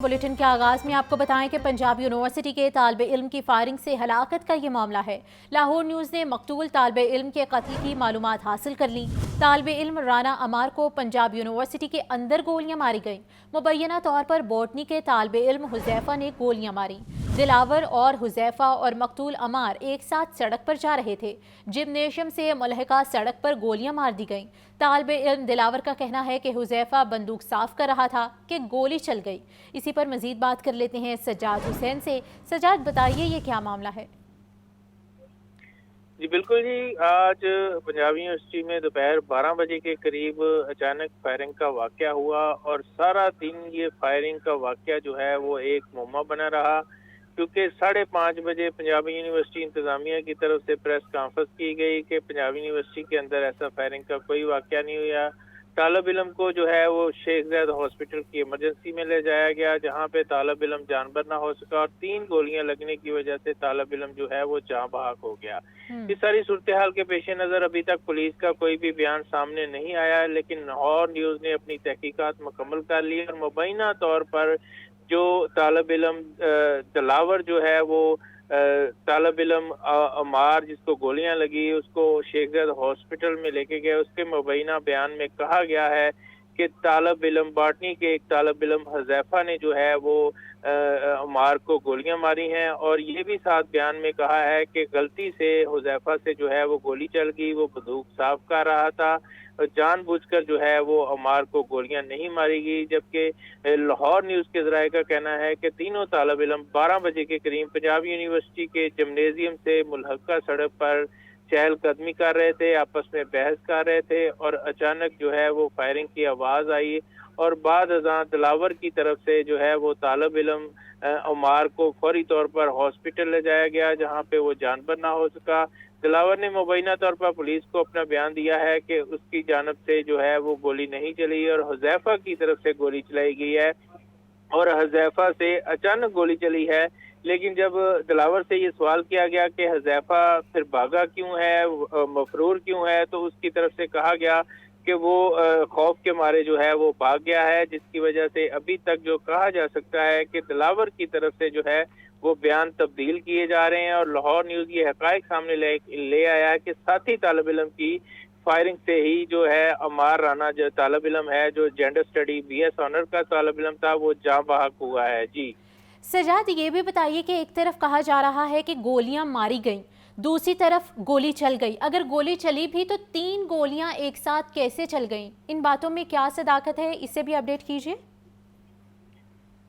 Bulletin के आगाज में आपको बताएं कि पंजाब यूनिवर्सिटी के तालिब इल्म की फायरिंग से हलाकत का ये मामला है। लाहौर न्यूज़ ने मकतूल तालिब इल्म के कत्ल की मालूमात हासिल कर ली। तालिब इल्म राना अमार को पंजाब यूनिवर्सिटी के अंदर गोलियां मारी गईं। मुबैना तौर पर बॉटनी के तालिब इल्म हुज़ैफा ने गोलियां मारी। दिलावर और हुज़ैफा और मकतूल अमार एक साथ सड़क पर जा रहे थे। जिम्नेशियम से मुल्हिका सड़क पर गोलियां मार दी गईं। तालिब इल्म दिलावर का कहना है कि हुज़ैफा बंदूक साफ कर रहा था कि गोली चल गई। इसी पर मजीद बात कर लेते हैं सज्जाद हुसैन से। सज्जाद, बताइए ये क्या मामला है? जी बिल्कुल जी, आज पंजाब यूनिवर्सिटी में दोपहर 12 बजे के करीब अचानक फायरिंग का वाकया हुआ और सारा दिन ये फायरिंग का वाकया जो है वो एक मुअम्मा बना रहा, क्योंकि 5:30 बजे पंजाब यूनिवर्सिटी इंतजामिया की तरफ से प्रेस कॉन्फ्रेंस की गई कि पंजाब यूनिवर्सिटी के अंदर ऐसा फायरिंग का कोई वाकया नहीं हुआ। तालिब इल्म को जो है वो शेख ज़ायद हॉस्पिटल की इमरजेंसी में ले जाया गया, जहां पे तालिब इल्म जानबर ना हो सका और 3 गोलियां लगने की वजह से तालिब इल्म जो है वो जाँ बहक हो गया। इस सारी सूरत हाल के पेश नज़र अभी तक पुलिस का कोई भी बयान सामने नहीं आया, लेकिन लाहौर न्यूज़ ने अपनी तहकीकात मुकम्मल कर ली और मुबैना तौर पर जो तालिब इल्म दिलावर जो है वो तालिब इल्म अमार जिसको गोलियां लगी उसको शेख ज़ायद हॉस्पिटल में लेके गए। उसके मुबैना बयान में कहा गया है कि तालिब इल्म बॉटनी के एक तालिब इल्म हुज़ैफा ने जो है वो अमार को गोलियां मारी हैं और ये भी साथ बयान में कहा है कि गलती से हुज़ैफा से जो है वो गोली चल गई, वो बंदूक साफ कर रहा था, जानबूझकर जो है वो अमार को गोलियां नहीं मारी गई। जबकि लाहौर न्यूज़ के ज़राए का कहना है कि तीनों तालिब इल्म 12 बजे के करीब पंजाब यूनिवर्सिटी के जिम्नेजियम से मुल्हका सड़क पर चहलकदमी कर रहे थे, आपस में बहस कर रहे थे और अचानक जो है वो फायरिंग की आवाज़ आई और बाद अज़ां दिलावर की तरफ से जो है वो तालिब इल्म अमार को फौरी तौर पर हॉस्पिटल ले जाया गया, जहाँ पे वो जानबर ना हो सका। दिलावर ने मुबैना तौर पर पुलिस को अपना बयान दिया है कि उसकी जानब से जो है वो गोली नहीं चली और हुज़ैफा की तरफ से गोली चलाई गई है और हुज़ैफा से अचानक गोली चली है। लेकिन जब दिलावर से ये सवाल किया गया कि हुज़ैफा फिर भागा क्यों है, मफरूर क्यों है, तो उसकी तरफ से कहा गया कि वो खौफ के मारे जो है वो भाग गया है, जिसकी वजह से अभी तक जो कहा जा सकता है कि दिलावर की तरफ से जो है वो बयान तब्दील किए जा रहे हैं। और लाहौर न्यूज़ ये हक़ाइक़ सामने ले आया है कि साथी तालिब इल्म की फायरिंग से ही जो है अमार राना जो तालिब इल्म है, जो जेंडर स्टडी BS ऑनर का तालिब इल्म था, वो जाँ बहक हुआ है। जी सज्जाद, ये भी बताइए कि एक तरफ कहा जा रहा है कि गोलियां मारी गईं, दूसरी तरफ गोली चल गई। अगर गोली चली भी तो 3 गोलियां एक साथ कैसे चल गईं? इन बातों में क्या सदाकत है, इससे भी अपडेट कीजिए।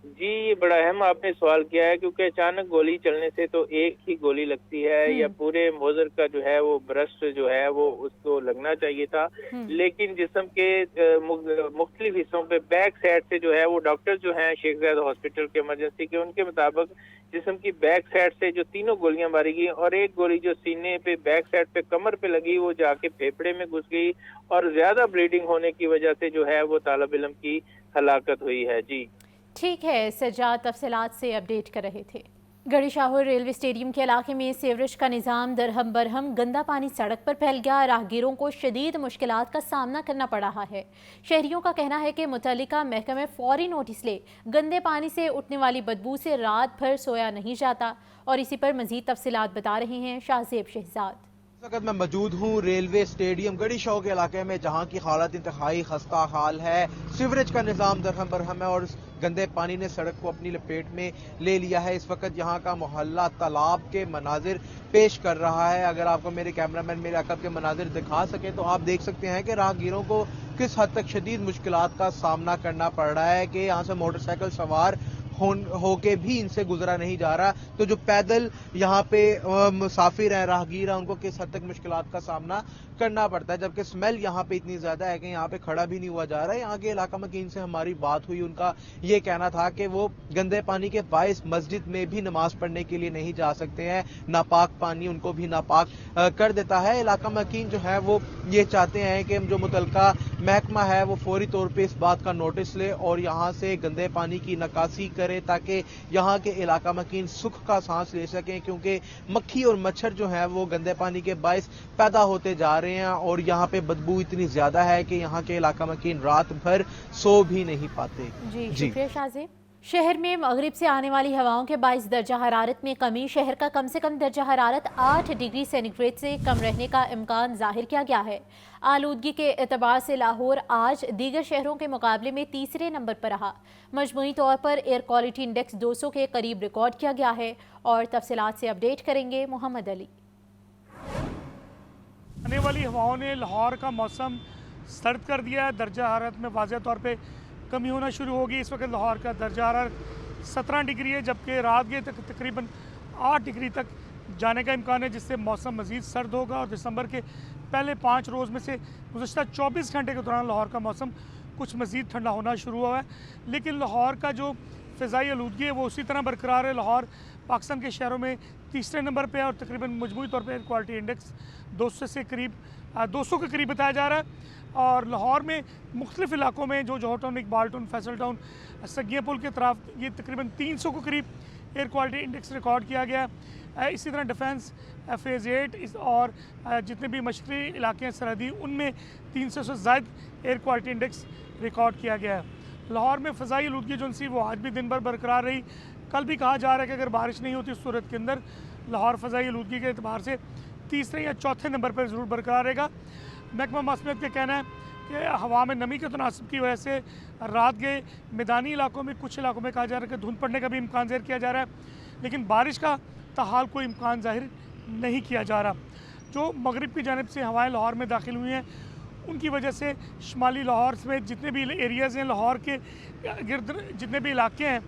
जी, ये बड़ा अहम आपने सवाल किया है, क्योंकि अचानक गोली चलने से तो एक ही गोली लगती है या पूरे मोजर का जो है वो ब्रस्ट जो है वो उसको लगना चाहिए था, लेकिन जिस्म के मुख्तलिफ हिस्सों पे बैक साइड से जो है वो डॉक्टर जो हैं शेख ज़ायद हॉस्पिटल के इमरजेंसी के, उनके मुताबिक जिस्म की बैक साइड से जो 3 गोलियां मारी गई और एक गोली जो सीने पे बैक साइड पे कमर पे लगी वो जाके फेफड़े में घुस गई और ज्यादा ब्लीडिंग होने की वजह से जो है वो तालिब इल्म की हलाकत हुई है। जी ठीक है सज्जाद, तफसीलात से अपडेट कर रहे थे। गढ़ी शाहौर रेलवे स्टेडियम के इलाके में सीवरेज का निज़ाम दरहम बरहम, गंदा पानी सड़क पर फैल गया। राहगीरों को शदीद मुश्किलात का सामना करना पड़ रहा है। शहरियों का कहना है कि मुतल्लिका महकमे फौरी नोटिस ले, गंदे पानी से उठने वाली बदबू से रात भर सोया नहीं जाता। और इसी पर मजीद तफसीलात बता रहे हैं शाहजेब शहजाद। इस वक्त मैं मौजूद हूँ रेलवे स्टेडियम गढ़ी शाह के इलाके में, जहाँ की हालत इंतहाई खस्ता हाल है। सीवरेज का निज़ाम दरहम बरहम है और गंदे पानी ने सड़क को अपनी लपेट में ले लिया है। इस वक्त यहाँ का मोहल्ला तालाब के मनाजिर पेश कर रहा है। अगर आपको मेरे कैमरामैन मेरे अकब के मनाजिर दिखा सके तो आप देख सकते हैं कि राहगीरों को किस हद तक शदीद मुश्किलात का सामना करना पड़ रहा है कि यहाँ से मोटरसाइकिल सवार होके भी इनसे गुजरा नहीं जा रहा, तो जो पैदल यहाँ पे मुसाफिर हैं, राहगीर हैं, उनको किस हद तक मुश्किलात का सामना करना पड़ता है। जबकि स्मेल यहाँ पे इतनी ज्यादा है कि यहाँ पे खड़ा भी नहीं हुआ जा रहा है। यहाँ के इलाका मकीन से हमारी बात हुई, उनका ये कहना था कि वो गंदे पानी के बाइस मस्जिद में भी नमाज पढ़ने के लिए नहीं जा सकते हैं, नापाक पानी उनको भी नापाक कर देता है। इलाका मकीन जो है वो ये चाहते हैं कि जो मुतलका महकमा है वो फौरी तौर पे इस बात का नोटिस ले और यहाँ से गंदे पानी की नकासी करे, ताकि यहाँ के इलाका मकीन सुख का सांस ले सकें, क्योंकि मक्खी और मच्छर जो है वो गंदे पानी के बाइस पैदा होते जा रहे हैं और यहाँ पे बदबू इतनी ज्यादा है कि यहाँ के इलाका मकीन रात भर सो भी नहीं पाते। जी शुक्रिया शाहजेब। शहर में मगरिब से आने वाली हवाओं के बाइस दर्जा हरारत में कमी। शहर का कम से कम दर्जा हरारत 8 डिग्री सेंटीग्रेड से कम रहने का इम्कान जाहिर किया गया है। आलूदगी के एतबार से लाहौर आज दीगर शहरों के मुकाबले में तीसरे नंबर पर रहा। मजमूई तौर पर एयर क्वालिटी इंडेक्स 200 के करीब रिकॉर्ड किया गया है। और तफसीलात से अपडेट करेंगे मोहम्मद अली। आने वाली हवाओं ने लाहौर का मौसम सर्द कर दिया है। दर्जा हरारत में वाज़ह तौर पे कमी होना शुरू होगी। इस वक्त लाहौर का दर्जा हरारत 17 डिग्री है, जबकि रात के तकरीबन 8 डिग्री तक जाने का इम्कान है, जिससे मौसम मज़ीद सर्द होगा। और दिसंबर के पहले 5 रोज़ में से गुज़श्ता 24 घंटे के दौरान लाहौर का मौसम कुछ मज़ीद ठंडा होना शुरू हुआ है। लेकिन लाहौर का जो फ़िज़ाई आलूदगी है वो उसी तरह बरकरार है। लाहौर पाकिस्तान के शहरों में तीसरे नंबर पर है और तकरीबन मजमूई तौर पर एयर क्वालिटी इंडेक्स 200 के करीब बताया जा रहा है। और लाहौर में मुख्तलिफ इलाकों में जो Johar town, Iqbal town, Faisal town, Saggian पुल के तरफ ये तकरीबन 300 के करीब एयर क्वालिटी इंडेक्स रिकॉर्ड किया गया है। इसी तरह डिफेंस, फेज़ 8 और जितने भी मशरक़ी इलाके हैं सरहदी, उनमें 300 से ज़ायद एयर क्वालिटी इंडेक्स रिकॉर्ड किया गया है। लाहौर में फ़ज़ाई आलूदगी जो सी वो आज भी दिन भर बरकरार रही। कल भी कहा जा रहा है कि अगर बारिश नहीं होती उस सूरत के अंदर लाहौर फ़ज़ाई आलूदगी के अतबार से तीसरे या चौथे नंबर पर ज़रूर बरकरार रहेगा। महकमा मौसमियत का कहना है कि हवा में नमी के तनासब की वजह से रात के मैदानी इलाकों में कुछ इलाकों में कहा जा रहा है कि धुंध पड़ने का भी इम्कान ज़ाहिर किया जा रहा है, लेकिन बारिश का ताहाल कोई इम्कान ज़ाहिर नहीं किया जा रहा। जो मगरिब की जानिब से हवाएं लाहौर में दाखिल हुई हैं उनकी वजह से शुमाली लाहौर में जितने भी एरियाज़ हैं, लाहौर के गिर्द जितने भी इलाके हैं,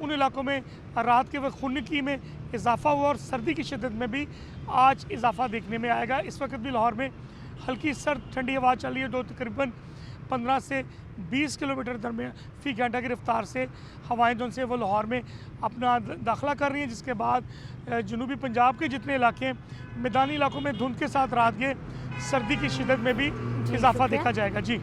उन इलाकों में रात के वक्त खुनकी में इजाफ़ा हुआ और सर्दी की शिद्दत में भी आज इजाफ़ा देखने में आएगा। इस वक्त भी लाहौर में हल्की सर्द ठंडी हवा चल रही है, जो तकरीबन 15 से 20 किलोमीटर दरमियान फ़ी घंटा की रफ्तार से हवाएं जो से वो लाहौर में अपना दाखिला कर रही हैं। जिसके बाद जनूबी पंजाब के जितने इलाके हैं, मैदानी इलाकों में धुंध के साथ रात के सर्दी की शिद्दत में भी इजाफा देखा जाएगा। जी,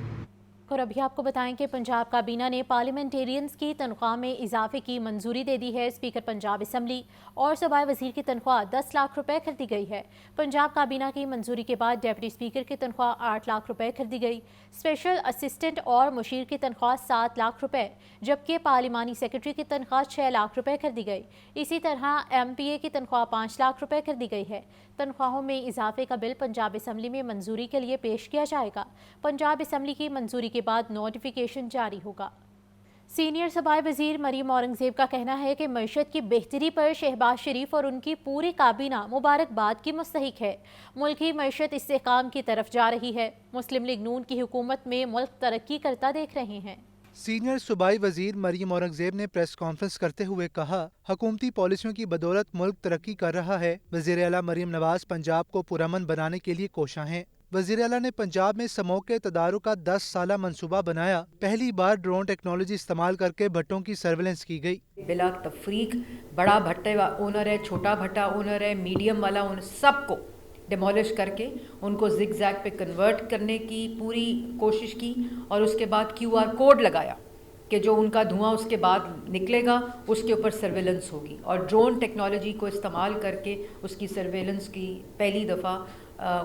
और अभी आपको बताएं कि पंजाब काबीना ने पार्लियामेंटेरियंस की तनख्वाह में इजाफे की मंजूरी दे दी है। स्पीकर पंजाब असम्बली और सूबाई वजीर की तनख्वाह 10 लाख रुपए कर दी गई है। पंजाब काबीना की मंजूरी के बाद डिप्टी स्पीकर की तनख्वाह 8 लाख रुपए कर दी गई। स्पेशल असिस्टेंट और मुशीर की तनख्वाह 7 लाख रुपए, जबकि पार्लिमानी सेक्रेटरी की तनख्वाह 6 लाख रुपए कर दी गई। इसी तरह MPA की तनख्वाह 5 लाख रुपए कर दी गई है। तनख्वाहों में इजाफे का बिल पंजाब असम्बली में मंजूरी के लिए पेश किया जाएगा। पंजाब असम्बली की मंजूरी के बाद नोटिफिकेशन जारी होगा। सीनियर सूबाई वजीर मरीम औरंगजेब का कहना है कि मईशत की बेहतरी पर शहबाज शरीफ और उनकी पूरी काबीना मुबारकबाद की मुस्तहिक है। मुल्क की मईशत इस्तेहकाम की तरफ जा रही है। मुस्लिम लीग नून की हुकूमत में मुल्क तरक्की करता देख रहे हैं। सीनियर सूबाई वजीर मरीम औरंगजेब ने प्रेस कॉन्फ्रेंस करते हुए कहा, हुकूमती पॉलिसियों की बदौलत मुल्क तरक्की कर रहा है। वजीर आला मरीम नवाज पंजाब को पुरअमन बनाने के लिए कोशां हैं। वजीर आला ने पंजाब में समोग के तदारुक का 10 साला मंसूबा बनाया। पहली बार ड्रोन टेक्नोलॉजी इस्तेमाल करके भट्टों की सर्वेलेंस की गई। बिला तफरीक बड़ा भट्टे ओनर है, छोटा भट्टा ओनर है, मीडियम वाला ओनर, सबको डिमोलिश करके उनको जिग जैग पे कन्वर्ट करने की पूरी कोशिश की। और उसके बाद QR कोड लगाया कि जो उनका धुआं उसके बाद निकलेगा उसके ऊपर सर्वेलेंस होगी। और ड्रोन टेक्नोलॉजी को इस्तेमाल करके उसकी सर्वेलेंस की पहली दफ़ा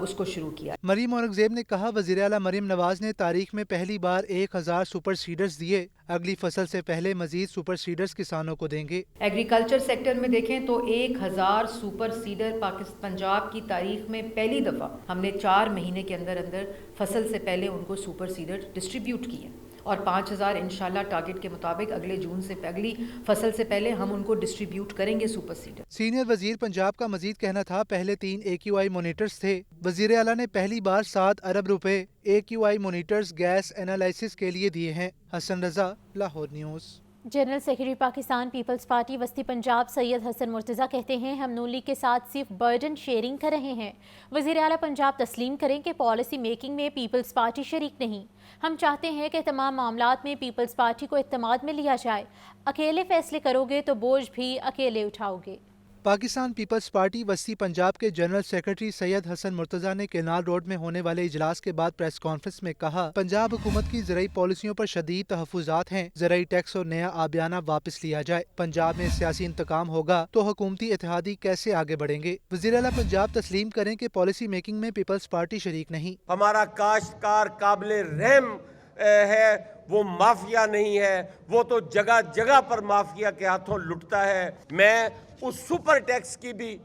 उसको शुरू किया। मरीम औरंगजेब ने कहा, वज़ीर आला मरीम नवाज ने तारीख में पहली बार 1000 सुपर सीडर्स दिए। अगली फसल से पहले मजीद सुपर सीडर्स किसानों को देंगे। एग्रीकल्चर सेक्टर में देखें तो 1000 सुपर सीडर पंजाब की तारीख में पहली दफ़ा हमने 4 महीने के अंदर अंदर फसल से पहले उनको सुपर सीडर डिस्ट्रीब्यूट किए। और 5000 इंशाल्लाह टारगेट के मुताबिक अगले जून से अगली फसल से पहले हम उनको डिस्ट्रीब्यूट करेंगे सुपर सीडर। सीनियर वजीर पंजाब का मजीद कहना था, पहले 3 AQI मोनीटर्स थे। वजीर आला ने पहली बार 7 अरब रुपए AQI मोनीटर्स गैस एनालिसिस के लिए दिए हैं। Hasan Raza, Lahore news. General secretary Pakistan peoples party वस्ती पंजाब सैयद हसन मुर्तज़ा कहते हैं, हम नून लीग के साथ सिर्फ बर्डन शेयरिंग कर रहे हैं। वज़ीर आला पंजाब तस्लीम करें कि पॉलिसी मेकिंग में पीपल्स पार्टी शरीक नहीं। हम चाहते हैं कि तमाम मामलात में पीपल्स पार्टी को इत्तेमाद में लिया जाए। अकेले फैसले करोगे तो बोझ भी अकेले उठाओगे। पाकिस्तान पीपल्स पार्टी वस्ती पंजाब के जनरल सेक्रेटरी सैयद हसन मुर्तज़ा ने केनाल रोड में होने वाले इजलास के बाद प्रेस कॉन्फ्रेंस में कहा, पंजाब हुकूमत की ज़राई पॉलिसियों पर शदीद तहफ़्फ़ुज़ात हैं। ज़राई टैक्स और नया आबियाना वापस लिया जाए। पंजाब में सियासी इंतकाम होगा तो हुकूमती इत्तेहादी कैसे आगे बढ़ेंगे। वज़ीर आला पंजाब तस्लीम करें कि पॉलिसी मेकिंग में पीपल्स पार्टी शरीक नहीं। हमारा काश्तकार काबिल रहम ہے وہ مافیا نہیں ہے, وہ تو جگہ جگہ پر مافیا کے ہاتھوں لٹتا ہے. میں اس سپر ٹیکس کی بھی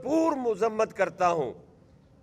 پور مذمت کرتا ہوں.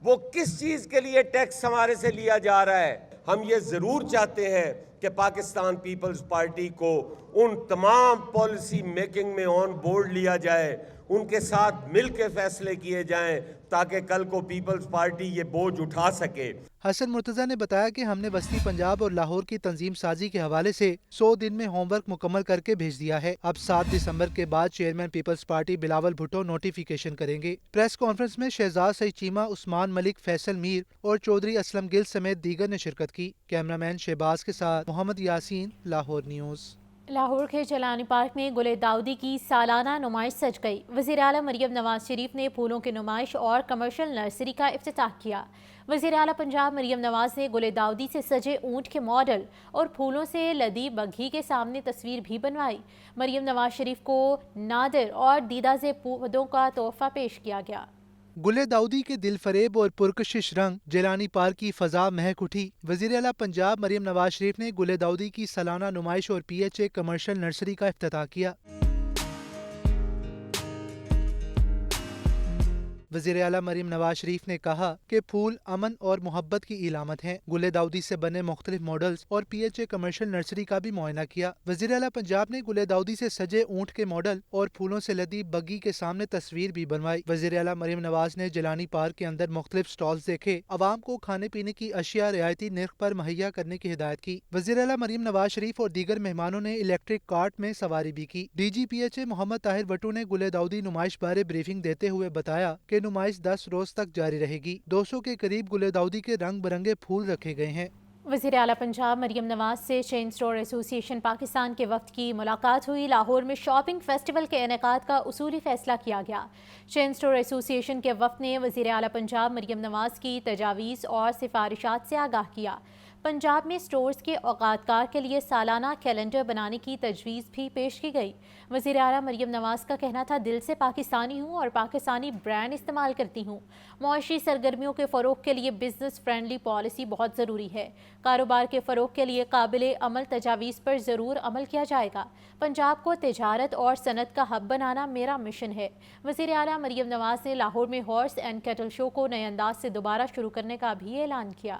وہ کس چیز کے لیے ٹیکس ہمارے سے لیا جا رہا ہے؟ ہم یہ ضرور چاہتے ہیں کہ پاکستان پیپلز پارٹی کو ان تمام پالیسی میکنگ میں آن بورڈ لیا جائے, ان کے ساتھ مل کے فیصلے کیے جائیں تاکہ کل کو پیپلز پارٹی یہ بوجھ اٹھا سکے. حسن مرتضیٰ نے بتایا کہ ہم نے وسطی پنجاب اور لاہور کی تنظیم سازی کے حوالے سے 100 دن میں ہوم ورک مکمل کر کے بھیج دیا ہے. اب 7 دسمبر کے بعد chairman Peoples Party Bilawal Bhutto notification کریں گے. پریس کانفرنس میں شہزاد سعید چیمہ, عثمان ملک, فیصل میر اور چودھری اسلم گل سمیت دیگر نے شرکت کی. کیمرامین شہباز کے ساتھ محمد یاسین, لاہور نیوز. لاہور کے جیلانی پارک میں گل داؤدی کی سالانہ نمائش سج گئی. وزیر اعلیٰ مریم نواز شریف نے پھولوں کی نمائش اور کمرشل نرسری کا افتتاح کیا. وزیر اعلیٰ پنجاب مریم نواز نے گل داؤدی سے سجے اونٹ کے ماڈل اور پھولوں سے لدی بگھی کے سامنے تصویر بھی بنوائی. مریم نواز شریف کو نادر اور دیدہ زیب پودوں کا تحفہ پیش کیا گیا. گل داؤدی کے دل فریب اور پرکشش رنگ جیلانی پارک کی فضا مہک اٹھی. وزیر اعلیٰ پنجاب مریم نواز شریف نے گل داؤدی کی سالانہ نمائش اور PHA کمرشل نرسری کا افتتاح کیا. وزیر اعلیٰ مریم نواز شریف نے کہا کہ پھول امن اور محبت کی علامت ہیں. گل داؤدی سے بنے مختلف ماڈلز اور PHA کمرشل نرسری کا بھی معائنہ کیا. وزیر اعلیٰ پنجاب نے گل داؤدی سے سجے اونٹ کے ماڈل اور پھولوں سے لدی بگی کے سامنے تصویر بھی بنوائی. وزیر اعلیٰ مریم نواز نے جیلانی پارک کے اندر مختلف سٹالز دیکھے. عوام کو کھانے پینے کی اشیاء رعایتی نرخ پر مہیا کرنے کی ہدایت کی. وزیر اعلیٰ مریم نواز شریف اور دیگر مہمانوں نے الیکٹرک کارٹ میں سواری بھی کی. DG PHA محمد طاہر وٹو نے گل داؤدی نمائش بارے بریفنگ دیتے ہوئے بتایا کہ نمائش 10 روز تک جاری رہے گی. 200 کے قریب گل داؤدی کے رنگ برنگے پھول رکھے گئے ہیں. وزیر اعلیٰ پنجاب مریم نواز سے چین اسٹور ایسوسی ایشن پاکستان کے وفد کی ملاقات ہوئی. لاہور میں شاپنگ فیسٹیول کے انعقاد کا اصولی فیصلہ کیا گیا. چین اسٹور ایسوسی ایشن کے وفد نے وزیر اعلیٰ پنجاب مریم نواز کی تجاویز اور سفارشات سے آگاہ کیا. پنجاب میں سٹورز کے اوقات کار کے لیے سالانہ کیلنڈر بنانے کی تجویز بھی پیش کی گئی. وزیر اعلیٰ مریم نواز کا کہنا تھا, دل سے پاکستانی ہوں اور پاکستانی برانڈ استعمال کرتی ہوں. معاشی سرگرمیوں کے فروغ کے لیے بزنس فرینڈلی پالیسی بہت ضروری ہے. کاروبار کے فروغ کے لیے قابل عمل تجاویز پر ضرور عمل کیا جائے گا. پنجاب کو تجارت اور صنعت کا ہب بنانا میرا مشن ہے. وزیر اعلیٰ مریم نواز نے لاہور میں ہارس اینڈ کیٹل شو کو نئے انداز سے دوبارہ شروع کرنے کا بھی اعلان کیا.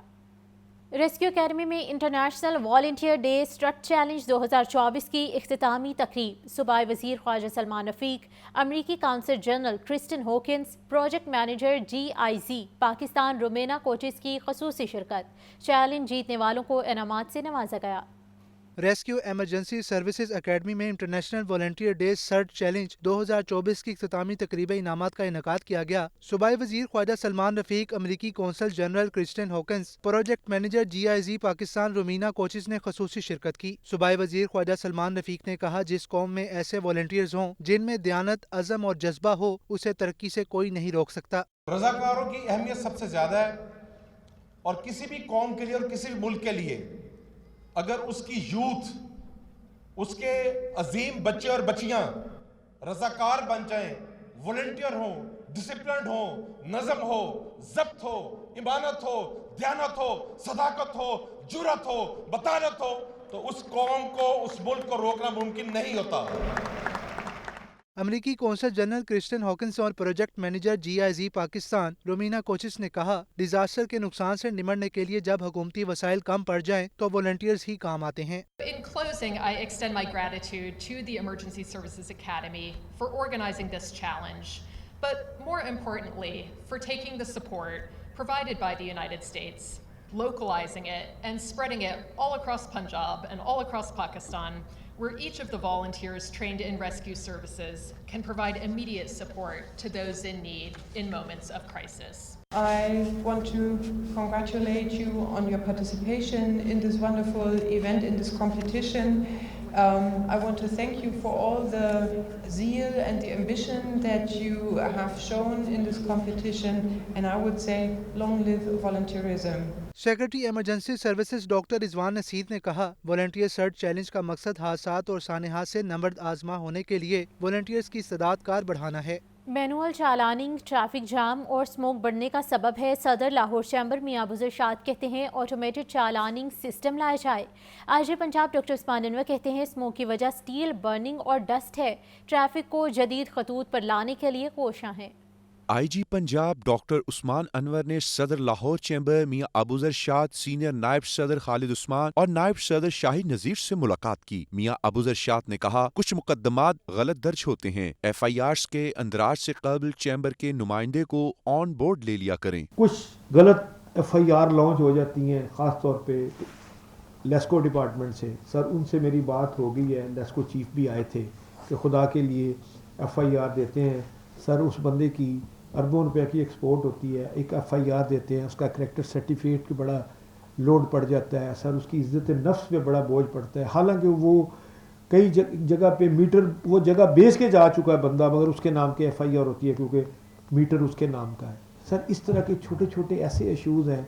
ریسکیو اکیڈمی میں انٹرنیشنل والنٹیئر ڈے اسٹرٹ چیلنج 2024 کی اختتامی تقریب. صوبائی وزیر خواجہ سلمان رفیق, امریکی consul general Kristin Hawkins, project manager GIZ Pakistan Romina Kochius کی خصوصی شرکت. چیلنج جیتنے والوں کو انعامات سے نوازا گیا. ریسکیو ایمرجنسی سروسز اکیڈمی میں انٹرنیشنل والنٹیئر ڈے سرٹ چیلنج 2024 کی اختتامی تقریب انعامات کا انعقاد کیا گیا. صوبائی وزیر خواجہ سلمان رفیق, امریکی consul general Kristin Hawkins, project manager GIZ Pakistan Romina Kochius نے خصوصی شرکت کی. صوبائی وزیر خواجہ سلمان رفیق نے کہا, جس قوم میں ایسے والنٹیئرز ہوں جن میں دیانت, عزم اور جذبہ ہو, اسے ترقی سے کوئی نہیں روک سکتا. رضاکاروں کی اہمیت سب سے زیادہ ہے, اور کسی بھی قوم کے لیے اور کسی بھی ملک کے لیے اگر اس کی یوتھ, اس کے عظیم بچے اور بچیاں رضاکار بن جائیں, والنٹیئر ہوں, ڈسپلنڈ ہوں, نظم ہو, ضبط ہو, ایمانت ہو, دیانت ہو, صداقت ہو, جرأت ہو, بطالت ہو, تو اس قوم کو, اس ملک کو روکنا ممکن نہیں ہوتا. امریکی کونسل جنرل کرسٹن ہاکنس اور project manager GIZ Pakistan Romina Kochius نے کہا, ڈیزاسٹر کے نقصان سے نمٹنے کے لیے جب حکومتی وسائل کم پڑ جائیں تو والنٹیئرز ہی کام آتے ہیں. In closing, I extend my gratitude to the Emergency Services Academy for organizing this challenge, but more importantly, for taking the support provided by the United States, localizing it and spreading it all across Punjab and all across Pakistan, where each of the volunteers trained in rescue services can provide immediate support to those in need in moments of crisis. I want to congratulate you on your participation in this wonderful event, in this competition. I want to thank you for all the zeal and the ambition that you have shown in this competition, and I would say long live volunteerism. Secretary emergency services doctor Rizwan Naseer نے کہا, volunteer سرٹ challenge کا مقصد حادثات اور سانحات سے نبرد آزما ہونے کے لیے والنٹیئرز کی استعداد کار بڑھانا ہے. مینول چالاننگ ٹریفک جام اور سموک بڑھنے کا سبب ہے. صدر لاہور چیمبر میاں ابو ارشاد کہتے ہیں آٹومیٹڈ چالاننگ سسٹم لایا جائے. آئی پنجاب ڈاکٹر عثمان انور کہتے ہیں سموک کی وجہ سٹیل برننگ اور ڈسٹ ہے. ٹریفک کو جدید خطوط پر لانے کے لیے کوشاں ہیں. آئی جی پنجاب ڈاکٹر عثمان انور نے صدر لاہور چیمبر میاں ابو ارشاد، سینئر نائب صدر خالد عثمان اور نائب صدر شاہد نذیر سے ملاقات کی. میاں ابو ارشاد نے کہا کچھ مقدمات غلط درج ہوتے ہیں. ایف آئی آرز کے اندراج سے قبل چیمبر کے نمائندے کو آن بورڈ لے لیا کریں. کچھ غلط ایف آئی آر لانچ ہو جاتی ہیں، خاص طور پہ لیسکو ڈپارٹمنٹ سے. سر ان سے میری بات ہو گئی ہے، لیسکو چیف بھی آئے تھے کہ خدا کے لیے ایف آئی آر دیتے ہیں. سر اس بندے کی اربوں روپے کی ایکسپورٹ ہوتی ہے، ایک ایف آئی آر دیتے ہیں، اس کا کریکٹر سرٹیفکیٹ کی بڑا لوڈ پڑ جاتا ہے. سر اس کی عزت نفس پہ بڑا بوجھ پڑتا ہے. حالانکہ وہ کئی جگہ پہ میٹر وہ جگہ بیچ کے جا چکا ہے بندہ، مگر اس کے نام کے ایف آئی آر ہوتی ہے کیونکہ میٹر اس کے نام کا ہے. سر اس طرح کے چھوٹے چھوٹے ایسے ایشوز ہیں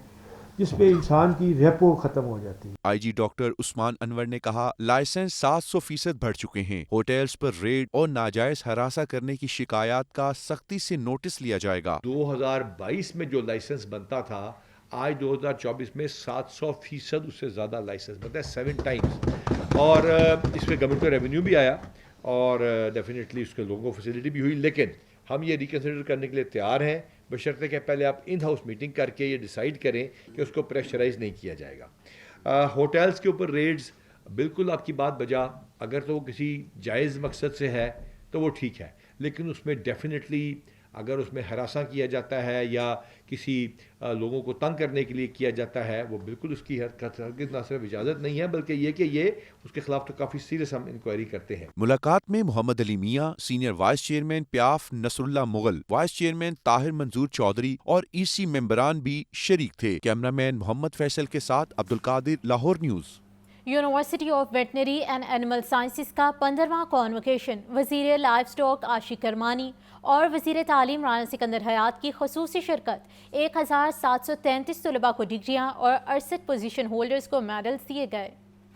جس پہ انسان کی ریپو ختم ہو جاتی ہے. آئی جی ڈاکٹر عثمان انور نے کہا لائسنس 700% بڑھ چکے ہیں. ہوٹلز پر ریڈ اور ناجائز ہراساں کرنے کی شکایات کا سختی سے نوٹس لیا جائے گا. 2022 میں جو لائسنس بنتا تھا آج 2024 میں 700% اس سے زیادہ لائسنس بنتا ہے، 7 ٹائمز. اور اس پہ گورنمنٹ کو ریونیو بھی آیا اور ڈیفینیٹلی اس کے لوگوں کو فیسلٹی بھی ہوئی. لیکن ہم یہ ریکنسیڈر کرنے کے لیے تیار ہیں بشرطے کہ پہلے آپ ان ہاؤس میٹنگ کر کے یہ ڈیسائیڈ کریں کہ اس کو پریشرائز نہیں کیا جائے گا. ہوٹلز کے اوپر ریڈز بالکل آپ کی بات بجا، اگر تو وہ کسی جائز مقصد سے ہے تو وہ ٹھیک ہے، لیکن اس میں ڈیفینیٹلی اگر اس میں ہراساں کیا جاتا ہے یا کسی لوگوں کو تنگ کرنے کے لیے کیا جاتا ہے، وہ بالکل اس کی ہرگز نہ صرف اجازت نہیں ہے بلکہ یہ کہ یہ اس کے خلاف تو کافی سیریس ہم انکوائری کرتے ہیں. ملاقات میں محمد Ali Miyan, senior vice chairman پیاف نصر اللہ مغل، وائس چیئرمین طاہر منظور چودھری اور ای سی ممبران بھی شریک تھے. کیمرامین محمد فیصل کے ساتھ Abdul Qadir, Lahore news. University of veterinary and animal sciences کا 15واں کانوکیشن وزیر لائف سٹاک عاشق کرمانی اور وزیر تعلیم رانا سکندر حیات کی خصوصی شرکت. 1733 طلباء کو ڈگریاں اور 68 پوزیشن ہولڈرز کو میڈلز دیے گئے.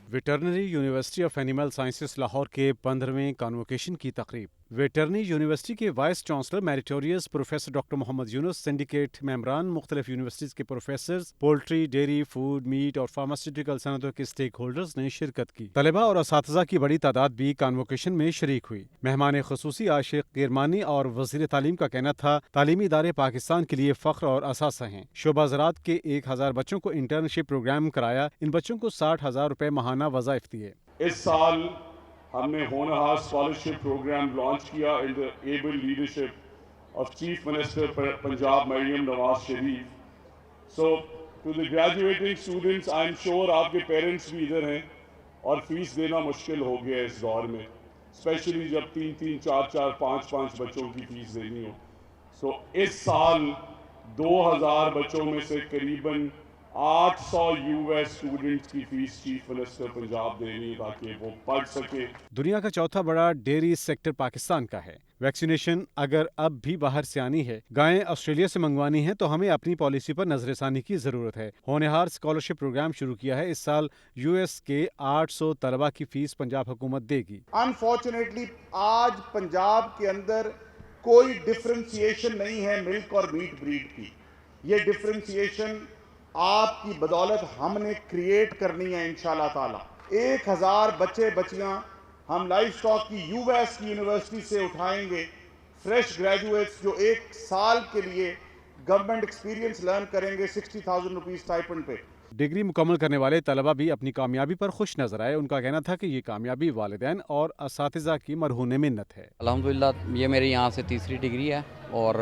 Veterinary university of animal sciences Lahore کے 15ویں کانوکیشن کی تقریب. ویٹرنری یونیورسٹی کے vice chancellor meritorious professor doctor Muhammad Younis, syndicate members, مختلف یونیورسٹیز کے professors, poultry, dairy, food, meat اور فارماسیوٹیکل صنعتوں کے اسٹیک ہولڈرز نے شرکت کی. طلباء اور اساتذہ کی بڑی تعداد بھی کانوکیشن میں شریک ہوئی. مہمان خصوصی عاشق کرمانی اور وزیر تعلیم کا کہنا تھا تعلیمی ادارے پاکستان کے لیے فخر اور اثاثہ ہیں. شعبہ زراعت کے 1000 بچوں کو انٹرنشپ پروگرام کرایا. ان بچوں کو 60,000 روپے ماہانہ وظائف دیے. اس سال ہم نے ہونہار اسکالرشپ پروگرام لانچ کیا in the able leadership of chief minister Punjab Maryam Nawaz Sharif. So to the graduating students, I'm sure آپ کے پیرنٹس بھی ادھر ہیں اور فیس دینا مشکل ہو گیا اس دور میں، اسپیشلی جب 3-3, 4-4, 5-5 بچوں کی فیس دینی ہو. سو اس سال 2000 بچوں میں سے قریباً 800 یو ایس اسٹوڈنٹس کی فیس چیف منسٹر پنجاب دے رہی تاکہ وہ پڑھ سکے. دنیا کا چوتھا بڑا ڈیری سیکٹر پاکستان کا ہے. ویکسینیشن اگر اب بھی باہر سے آنی ہے، گائیں آسٹریلیا سے منگوانی ہے تو ہمیں اپنی پالیسی پر نظر ثانی کی ضرورت ہے. ہونہار اسکالرشپ پروگرام شروع کیا ہے. اس سال یو ایس کے 800 طلباء کی فیس پنجاب حکومت دے گی. انفارچونیٹلی آج پنجاب کے اندر کوئی ڈفرینسیشن نہیں ہے ملک اور میٹ بریڈ کی. یہ ڈفرینسیشن آپ کی بدولت ہم نے کریٹ کرنی ہے انشاءاللہ تعالی. 1000 بچے بچیاں ہم لائف سٹاک کی یو ایس کی یونیورسٹی سے اٹھائیں گے. فریش گریجویٹس جو 1 سال کے لیے گورنمنٹ ایکسپیرینس لرن کریں گے 60,000 روپیز اسٹائپنڈ پہ. ڈگری مکمل کرنے والے طلباء بھی اپنی کامیابی پر خوش نظر آئے. ان کا کہنا تھا کہ یہ کامیابی والدین اور اساتذہ کی مرہون منت ہے. الحمدللہ یہ میری یہاں سے تیسری ڈگری ہے اور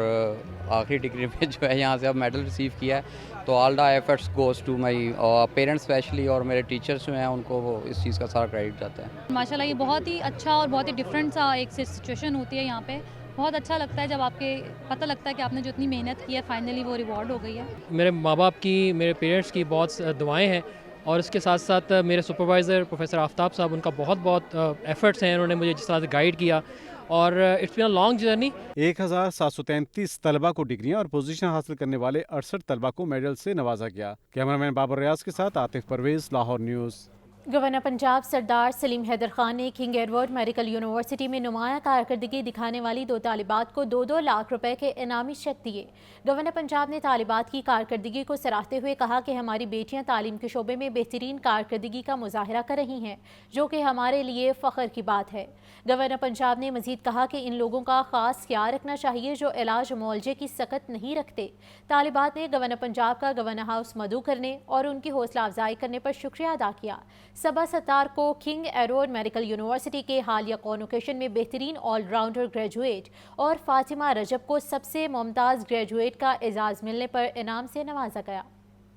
آخری ڈگری میں جو ہے یہاں سے اب میڈل ریسیو کیا ہے. تو all the efforts goes to my parents specially, اور میرے ٹیچرس جو ہیں ان کو وہ اس چیز کا سارا کریڈٹ جاتا ہے. ماشاءاللہ یہ بہت ہی اچھا اور بہت ہی ڈفرینٹ سا ایک سچویشن ہوتی ہے یہاں پہ. بہت اچھا لگتا ہے جب آپ کے پتہ لگتا ہے کہ آپ نے جو اتنی محنت کی ہے فائنلی وہ ریوارڈ ہو گئی ہے. میرے ماں باپ کی، میرے پیرنٹس کی بہت دعائیں ہیں اور اس کے ساتھ ساتھ میرے سپروائزر پروفیسر آفتاب صاحب، ان کا بہت بہت ایفرٹس ہیں. انہوں نے مجھے جس طرح سے گائیڈ کیا اور it's been a long journey. 1733 طلباء کو ڈگریاں اور پوزیشن حاصل کرنے والے 68 طلباء کو میڈل سے نوازا گیا. کیمرامین بابر ریاض کے ساتھ عاطف پرویز، لاہور نیوز. गवर्नर पंजाब सरदार सलीम हैदर खान ने किंग एडवर्ड मेडिकल यूनिवर्सिटी में नुमाया कारकर्दगी दिखाने वाली 2 तालिबात को 2-2 लाख रुपए के इनामी चेक दिए। गवर्नर पंजाब ने तालिबात की कारकर्दगी को सराहते हुए कहा कि हमारी बेटियां तालीम के शोबे में बेहतरीन कारकर्दगी का मुजाहरा कर रही हैं, जो कि हमारे लिए फ़ख्र की बात है। गवर्नर पंजाब ने मजीद कहा कि इन लोगों का ख़ास ख्याल रखना चाहिए जो इलाज मुआवजे की सकत नहीं रखते। तालिबात ने गवर्नर पंजाब का गवर्नर हाउस मदऊ करने और उनकी हौसला अफजाई करने पर शुक्रिया अदा किया। सबा सत्तार को किंग एडवर्ड मेडिकल यूनिवर्सिटी के हालिया कॉन्वोकेशन में बेहतरीन ऑलराउंडर ग्रेजुएट और फातिमा रजब को सबसे मुमताज़ ग्रेजुएट का एजाज़ मिलने पर इनाम से नवाजा गया।